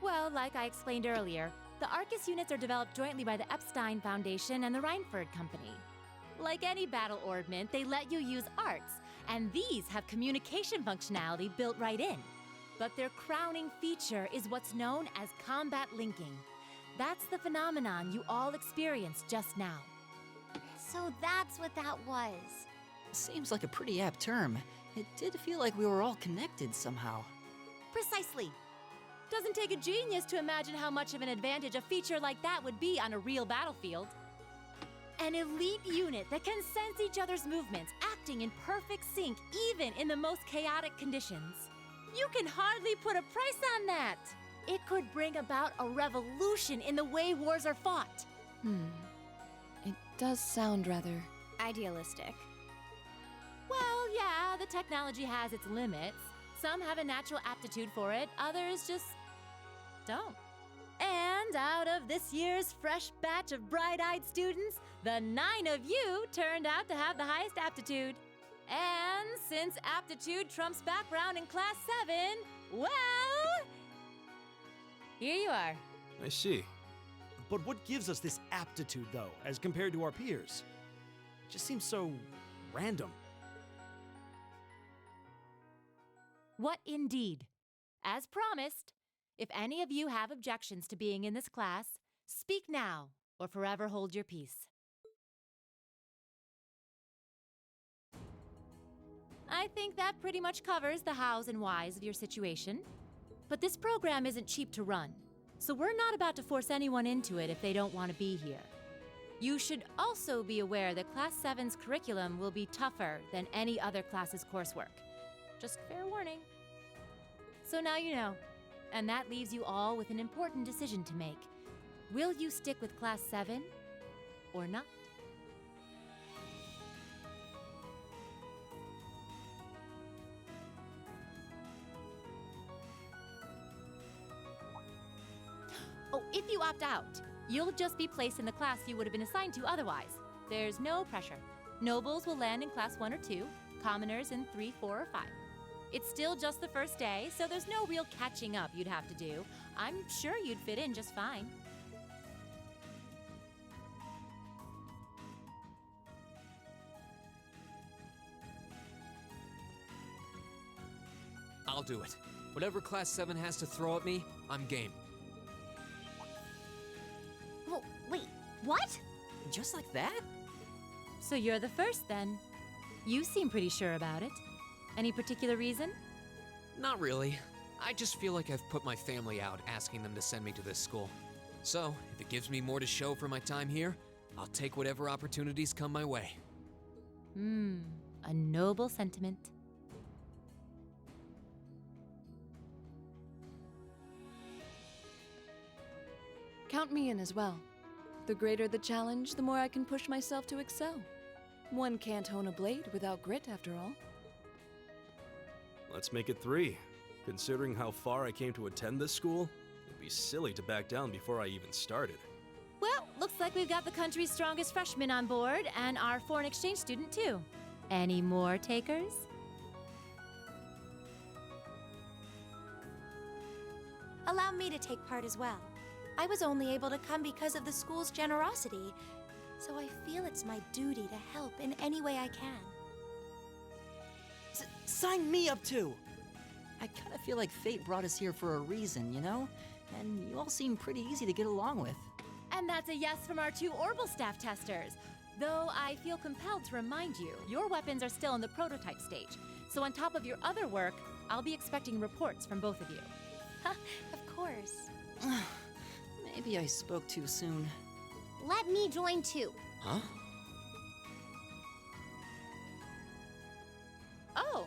Well, like I explained earlier, the Arcus units are developed jointly by the Epstein Foundation and the Reinford Company. Like any battle orbment, they let you use arts, and these have communication functionality built right in. But their crowning feature is what's known as combat linking. That's the phenomenon you all experienced just now. So that's what that was. Seems like a pretty apt term. It did feel like we were all connected somehow. Precisely. Doesn't take a genius to imagine how much of an advantage a feature like that would be on a real battlefield. An elite unit that can sense each other's movements, acting in perfect sync even in the most chaotic conditions. You can hardly put a price on that. It could bring about a revolution in the way wars are fought. It does sound rather idealistic. Well, yeah, the technology has its limits. Some have a natural aptitude for it, others just don't. And out of this year's fresh batch of bright-eyed students, the 9 of you turned out to have the highest aptitude. And since aptitude trumps background in Class 7, well, here you are. I see. But what gives us this aptitude, though, as compared to our peers? It just seems so random. What indeed? As promised, if any of you have objections to being in this class, speak now or forever hold your peace. I think that pretty much covers the hows and whys of your situation. But this program isn't cheap to run, so we're not about to force anyone into it if they don't want to be here. You should also be aware that Class 7's curriculum will be tougher than any other class's coursework. Just fair warning. So now you know, and that leaves you all with an important decision to make. Will you stick with Class 7 or not? Oh, if you opt out, you'll just be placed in the class you would have been assigned to otherwise. There's no pressure. Nobles will land in Class 1 or 2, commoners in 3, 4, or 5. It's still just the first day, so there's no real catching up you'd have to do. I'm sure you'd fit in just fine. I'll do it. Whatever Class 7 has to throw at me, I'm game. Oh, wait, what? Just like that? So you're the first then. You seem pretty sure about it. Any particular reason? Not really. I just feel like I've put my family out asking them to send me to this school. So, if it gives me more to show for my time here, I'll take whatever opportunities come my way. A noble sentiment. Count me in as well. The greater the challenge, the more I can push myself to excel. One can't hone a blade without grit, after all. Let's make it 3. Considering how far I came to attend this school, it'd be silly to back down before I even started. Well, looks like we've got the country's strongest freshman on board, and our foreign exchange student too. Any more takers? Allow me to take part as well. I was only able to come because of the school's generosity, so I feel it's my duty to help in any way I can. Sign me up too! I kind of feel like fate brought us here for a reason, you know? And you all seem pretty easy to get along with. And that's a yes from our 2 Orbital staff testers. Though I feel compelled to remind you, your weapons are still in the prototype stage. So on top of your other work, I'll be expecting reports from both of you. Of course. Maybe I spoke too soon. Let me join too. Huh? Oh,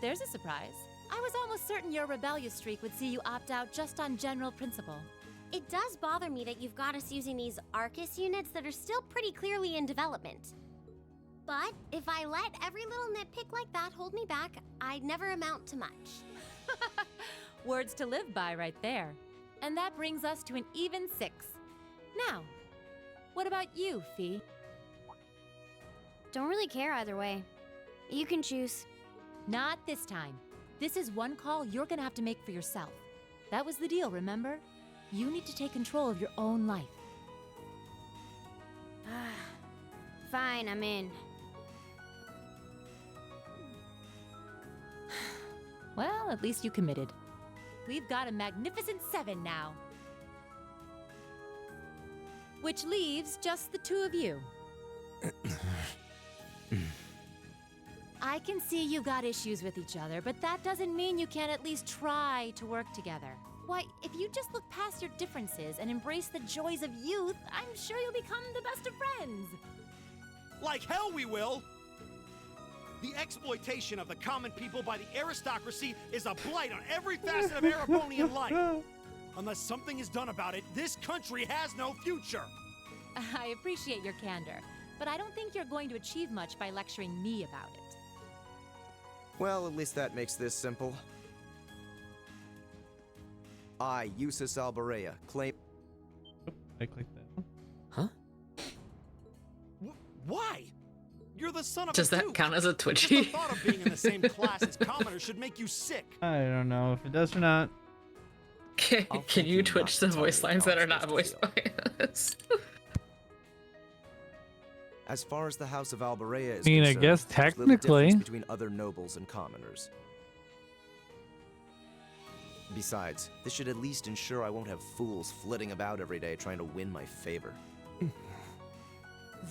there's a surprise. I was almost certain your rebellious streak would see you opt out just on general principle. It does bother me that you've got us using these Arcus units that are still pretty clearly in development. But if I let every little nitpick like that hold me back, I'd never amount to much. Words to live by right there. And that brings us to an even 6. Now, what about you, Fee? Don't really care either way. You can choose. Not this time. This is one call you're gonna have to make for yourself. That was the deal, remember? You need to take control of your own life. Fine, I'm in. Well, at least you committed. We've got a magnificent 7 now. Which leaves just the 2 of you. I can see you've got issues with each other, but that doesn't mean you can't at least try to work together. Why, if you just look past your differences and embrace the joys of youth, I'm sure you'll become the best of friends. Like hell we will! The exploitation of the common people by the aristocracy is a blight on every facet of Erebonian life. Unless something is done about it, this country has no future. I appreciate your candor, but I don't think you're going to achieve much by lecturing me about it. Well, at least that makes this simple. I, Eustace Albarea, claim... I clicked that. Huh? Why? You're the son of Does a that duke. count as a Just Twitchy? the thought of being in the same class as commoners should make you sick. I don't know if it does or not. Can you Twitch the voice lines that are not voiced by us? As far as the House of Albarea is I mean, I concerned, guess there's little difference technically. between other nobles and commoners. Besides, this should at least ensure I won't have fools flitting about every day trying to win my favor.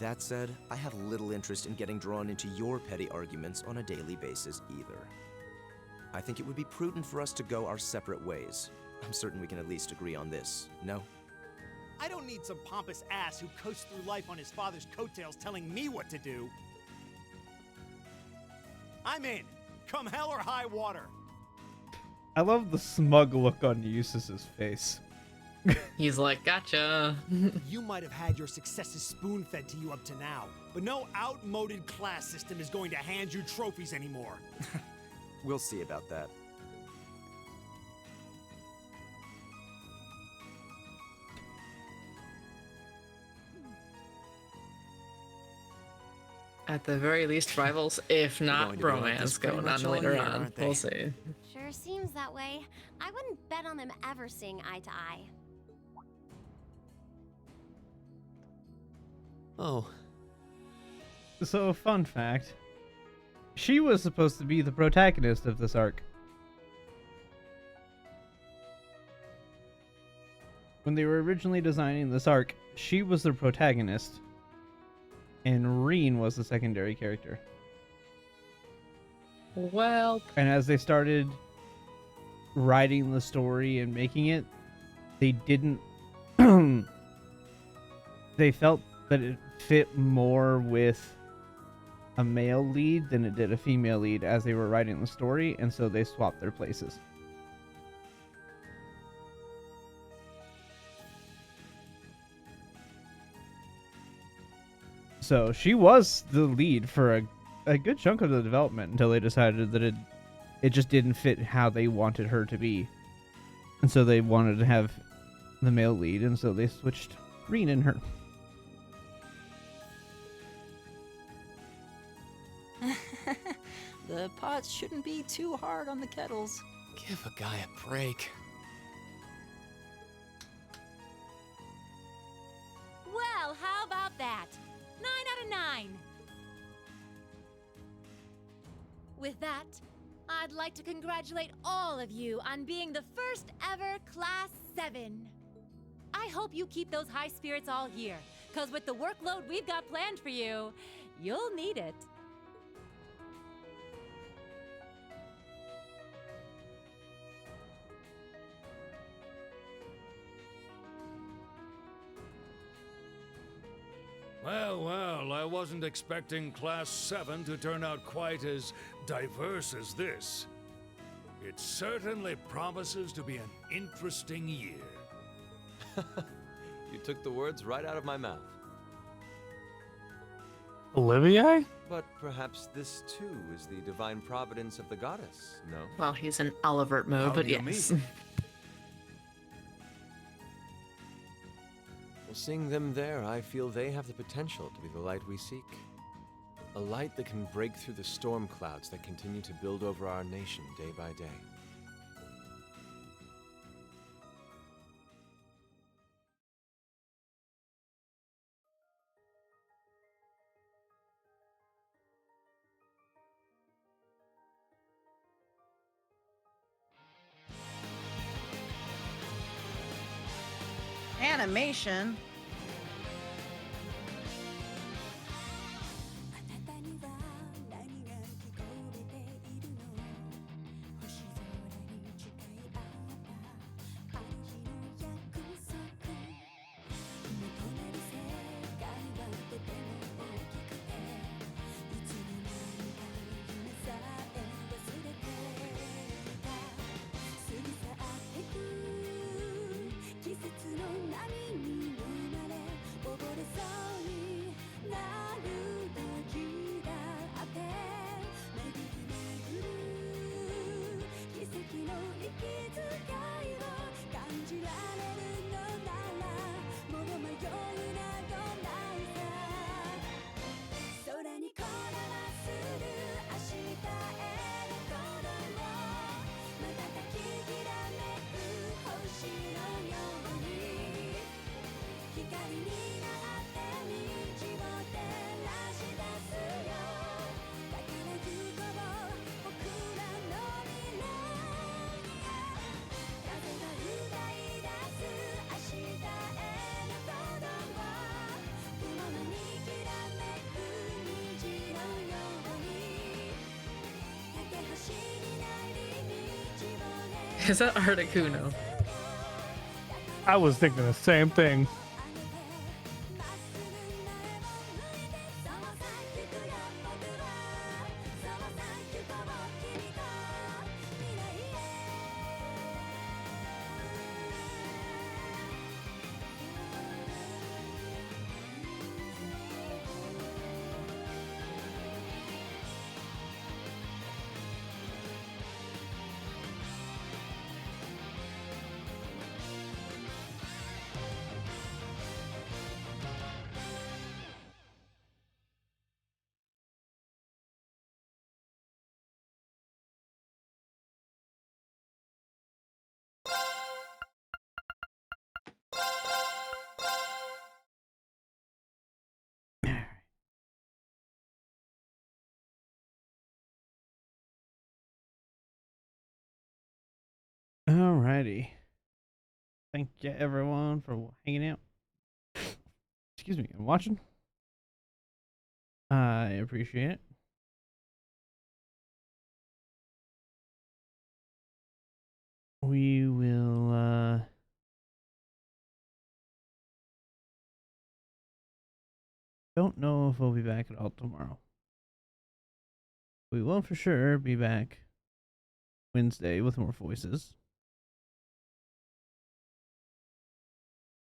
That said, I have little interest in getting drawn into your petty arguments on a daily basis either. I think it would be prudent for us to go our separate ways. I'm certain we can at least agree on this, no? I don't need some pompous ass who coasts through life on his father's coattails telling me what to do. I'm in. Come hell or high water. I love the smug look on Eustace's face. He's like, gotcha. You might have had your successes spoon-fed to you up to now, but no outmoded class system is going to hand you trophies anymore. We'll see about that. At the very least, rivals, if not going to be like romance, this pretty going on much all later year, on. aren't they? We'll see. Sure seems that way. I wouldn't bet on them ever seeing eye to eye. Oh, So, fun fact. She was supposed to be the protagonist of this arc. When they were originally designing this arc, she was the protagonist, and Reen was the secondary character. Well, And as they started writing the story and making it, they didn't... they felt that it fit more with a male lead than it did a female lead as they were writing the story, and so they swapped their places. So she was the lead for a good chunk of the development until they decided that it just didn't fit how they wanted her to be. And so they wanted to have the male lead, and so they switched Reen and her. The pots shouldn't be too hard on the kettles. give a guy a break. Well, how about that? 9 out of 9. With that, I'd like to congratulate all of you on being the first ever Class 7. I hope you keep those high spirits all year, because with the workload we've got planned for you, you'll need it. Well, I wasn't expecting Class 7 to turn out quite as diverse as this. It certainly promises to be an interesting year. You took the words right out of my mouth. Olivier? But perhaps this too is the divine providence of the goddess, no? Well, he's in Olivert mode, but yes. Well, seeing them there, I feel they have the potential to be the light we seek. A light that can break through the storm clouds that continue to build over our nation day by day. animation. Is that Articuno? I was thinking the same thing. Alrighty. Thank you everyone for hanging out. Excuse me, and watching. I appreciate it. We will don't know if we'll be back at all tomorrow. We will for sure be back Wednesday with more voices.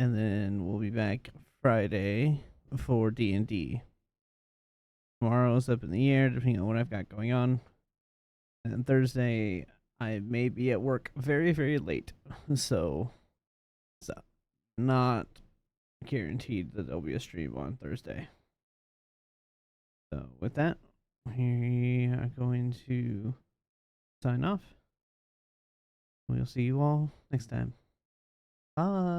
And then we'll be back Friday for D&D. Tomorrow's up in the air depending on what I've got going on. And Thursday I may be at work very, very late. So it's not guaranteed that there'll be a stream on Thursday. So with that, we are going to sign off. We'll see you all next time. Bye.